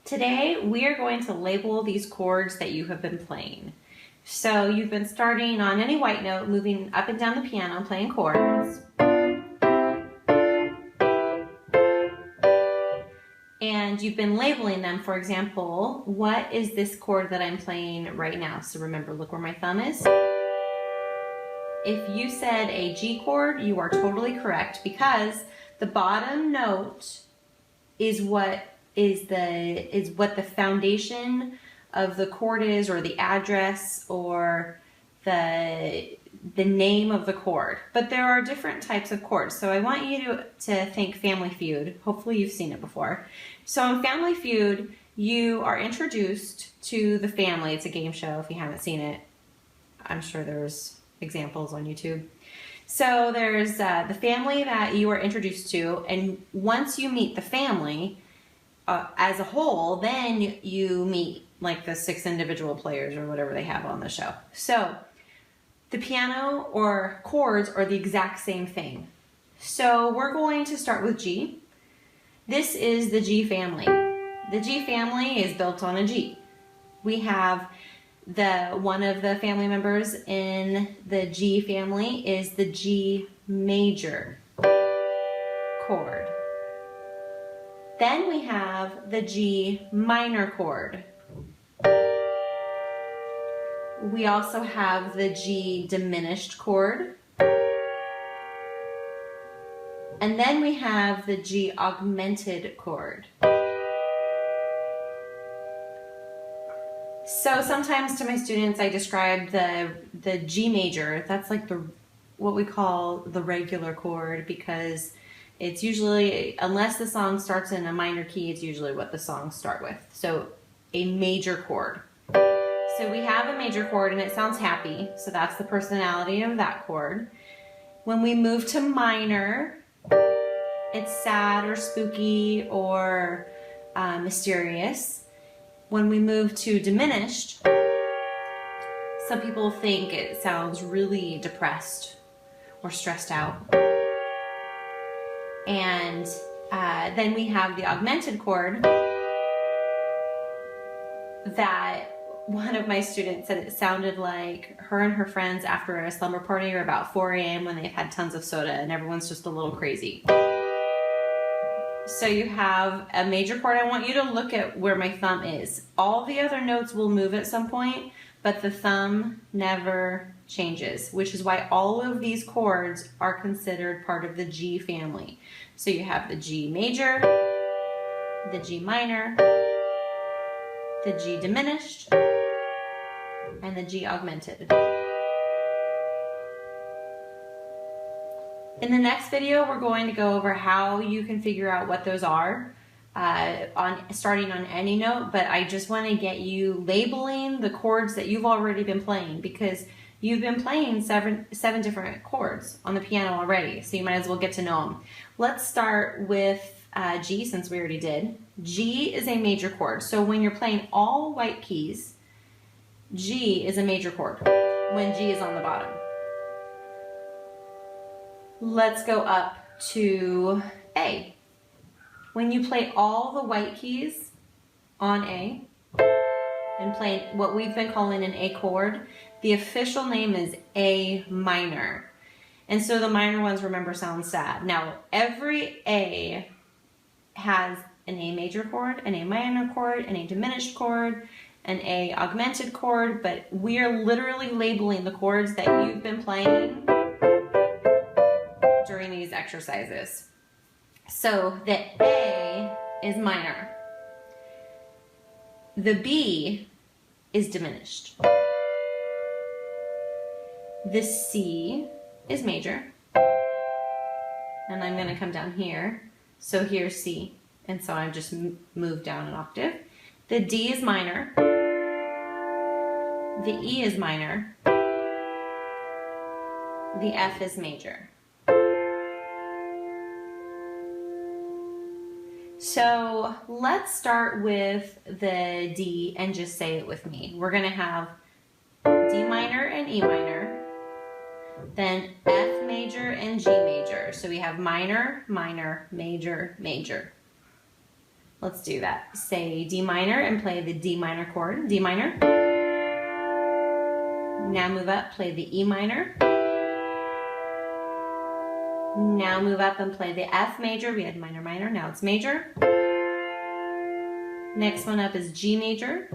Today we are going to label these chords that you have been playing. So you've been starting on any white note, moving up and down the piano, playing chords. And you've been labeling them. For example, what is this chord that I'm playing right now? So remember, look where my thumb is. If you said a G chord, you are totally correct because the bottom note is what the foundation of the chord is, or the address, or the name of the chord. But there are different types of chords. So I want you to think Family Feud. Hopefully you've seen it before. So in Family Feud, you are introduced to the family. It's a game show if you haven't seen it. I'm sure there's examples on YouTube. So there's the family that you are introduced to, and once you meet the family as a whole, then you meet like the 6 individual players or whatever they have on the show. So the piano or chords are the exact same thing. So we're going to start with G. This is the G family. The G family is built on a G. We have one of the family members in the G family is the G major chord. Then we have the G minor chord. We also have the G diminished chord. And then we have the G augmented chord. So sometimes to my students I describe the G major, that's like what we call the regular chord, because it's usually, unless the song starts in a minor key, it's usually what the songs start with. So a major chord. So we have a major chord and it sounds happy, so that's the personality of that chord. When we move to minor, it's sad or spooky or mysterious. When we move to diminished, some people think it sounds really depressed or stressed out. And then we have the augmented chord that one of my students said it sounded like her and her friends after a slumber party or about 4 a.m. when they've had tons of soda and everyone's just a little crazy. So you have a major chord. I want you to look at where my thumb is. All the other notes will move at some point, but the thumb never changes, which is why all of these chords are considered part of the G family. So you have the G major, the G minor, the G diminished, and the G augmented. In the next video, we're going to go over how you can figure out what those are, starting on any note, but I just want to get you labeling the chords that you've already been playing, because you've been playing seven different chords on the piano already, so you might as well get to know them. Let's start with G, since we already did. G is a major chord, so when you're playing all white keys, G is a major chord when G is on the bottom. Let's go up to A. When you play all the white keys on A and play what we've been calling an A chord, the official name is A minor. And so the minor ones, remember, sound sad. Now, every A has an A major chord, an A minor chord, an A diminished chord, an A augmented chord, but we are literally labeling the chords that you've been playing during these exercises. So the A is minor. The B is diminished. The C is major. And I'm going to come down here. So here's C. And so I've just moved down an octave. The D is minor. The E is minor. The F is major. So let's start with the D and just say it with me. We're going to have D minor and E minor, then F major and G major. So we have minor, minor, major, major. Let's do that. Say D minor and play the D minor chord, D minor. Now move up, play the E minor. Now move up and play the F major. We had minor, minor, now it's major. Next one up is G major.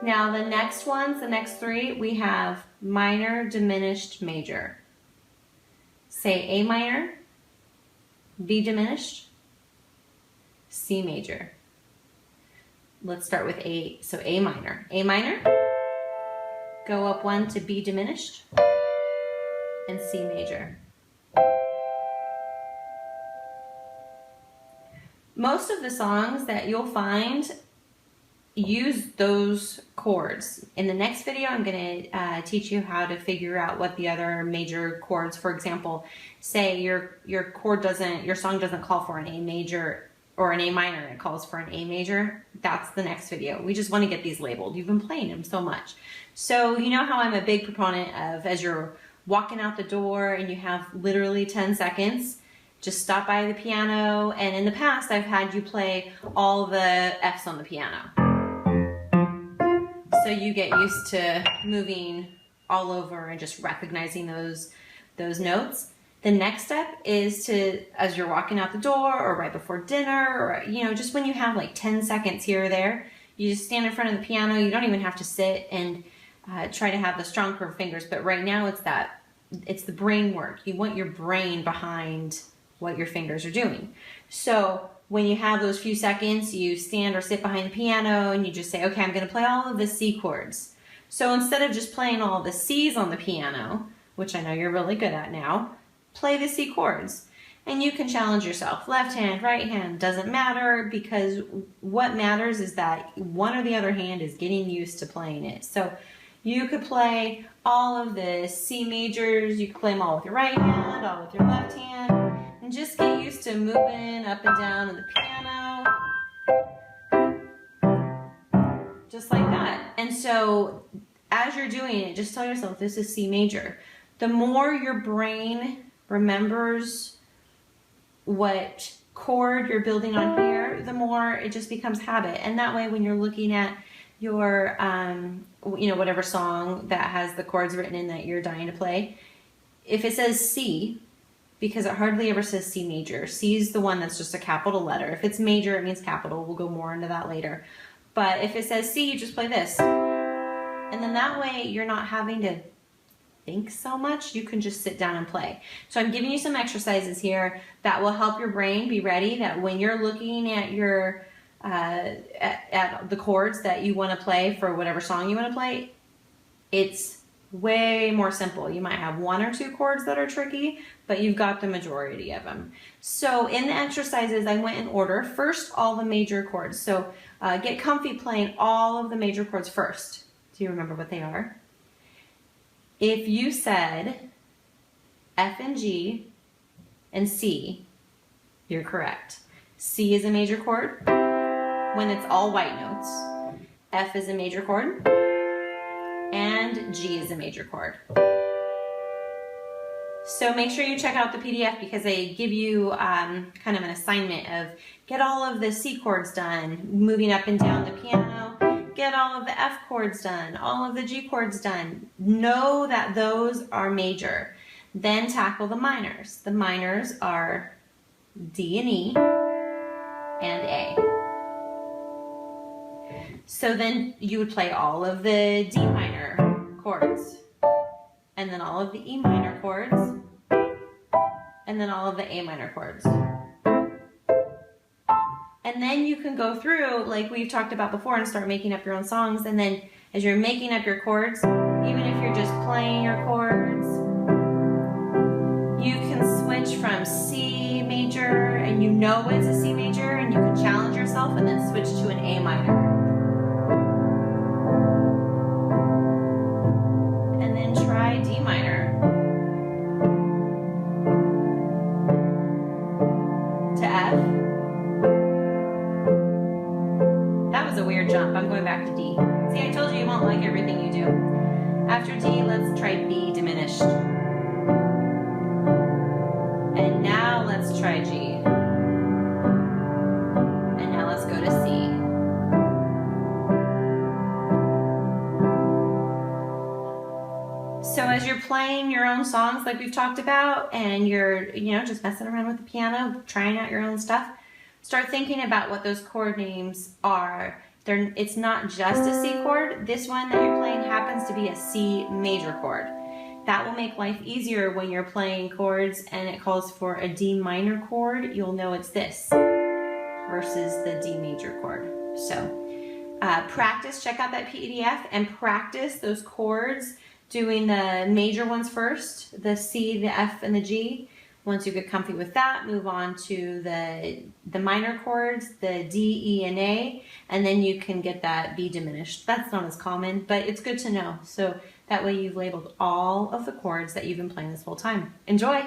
Now the next ones, the next three, we have minor, diminished, major. Say A minor, B diminished, C major. Let's start with A, so A minor. A minor, go up one to B diminished, and C major. Most of the songs that you'll find use those chords. In the next video, I'm going to teach you how to figure out what the other major chords, for example, say your song doesn't call for an A major or an A minor, it calls for an A major. That's the next video. We just want to get these labeled. You've been playing them so much. So you know how I'm a big proponent of, as you're walking out the door and you have literally 10 seconds, just stop by the piano, and in the past I've had you play all the F's on the piano. So you get used to moving all over and just recognizing those notes. The next step is to, as you're walking out the door or right before dinner, or just when you have like 10 seconds here or there, you just stand in front of the piano. You don't even have to sit and try to have the strong curved fingers, but right now it's the brain work. You want your brain behind what your fingers are doing. So when you have those few seconds, you stand or sit behind the piano and you just say, okay, I'm going to play all of the C chords. So instead of just playing all the C's on the piano, which I know you're really good at now, play the C chords. And you can challenge yourself. Left hand, right hand, doesn't matter, because what matters is that one or the other hand is getting used to playing it. So you could play all of the C majors, you could play them all with your right hand, all with your left hand, and just get used to moving up and down on the piano, just like that. And so as you're doing it, just tell yourself this is C major. The more your brain remembers what chord you're building on here, the more it just becomes habit. And that way when you're looking at your whatever song that has the chords written in that you're dying to play, if it says C, because it hardly ever says C major. C is the one that's just a capital letter. If it's major, it means capital. We'll go more into that later. But if it says C, you just play this. And then that way you're not having to think so much. You can just sit down and play. So I'm giving you some exercises here that will help your brain be ready, that when you're looking at your at the chords that you want to play for whatever song you want to play, it's way more simple. You might have one or two chords that are tricky, but you've got the majority of them. So in the exercises, I went in order. First, all the major chords. So get comfy playing all of the major chords first. Do you remember what they are? If you said F and G and C, you're correct. C is a major chord when it's all white notes. F is a major chord, and G is a major chord. So make sure you check out the PDF, because they give you kind of an assignment of get all of the C chords done, moving up and down the piano, get all of the F chords done, all of the G chords done. Know that those are major. Then tackle the minors. The minors are D and E and A. So then you would play all of the D minor chords, and then all of the E minor chords, and then all of the A minor chords. And then you can go through, like we've talked about before, and start making up your own songs. And then as you're making up your chords, even if you're just playing your chords, you can switch from C major, and you know it's a C major, and you can challenge yourself and then switch to an A minor. And then try D minor to F. That was a weird jump. I'm going back to D. See, I told you won't like everything you do. After D, let's try B diminished. And now let's try G. let's go to C. So as you're playing your own songs like we've talked about, and you're, just messing around with the piano, trying out your own stuff, start thinking about what those chord names are. It's not just a C chord. This one that you're playing happens to be a C major chord. That will make life easier when you're playing chords and it calls for a D minor chord. You'll know it's this versus the D major chord. So practice, check out that PDF and practice those chords, doing the major ones first, the C, the F, and the G. Once you get comfy with that, move on to the minor chords, the D, E, and A, and then you can get that B diminished. That's not as common, but it's good to know. So that way you've labeled all of the chords that you've been playing this whole time. Enjoy!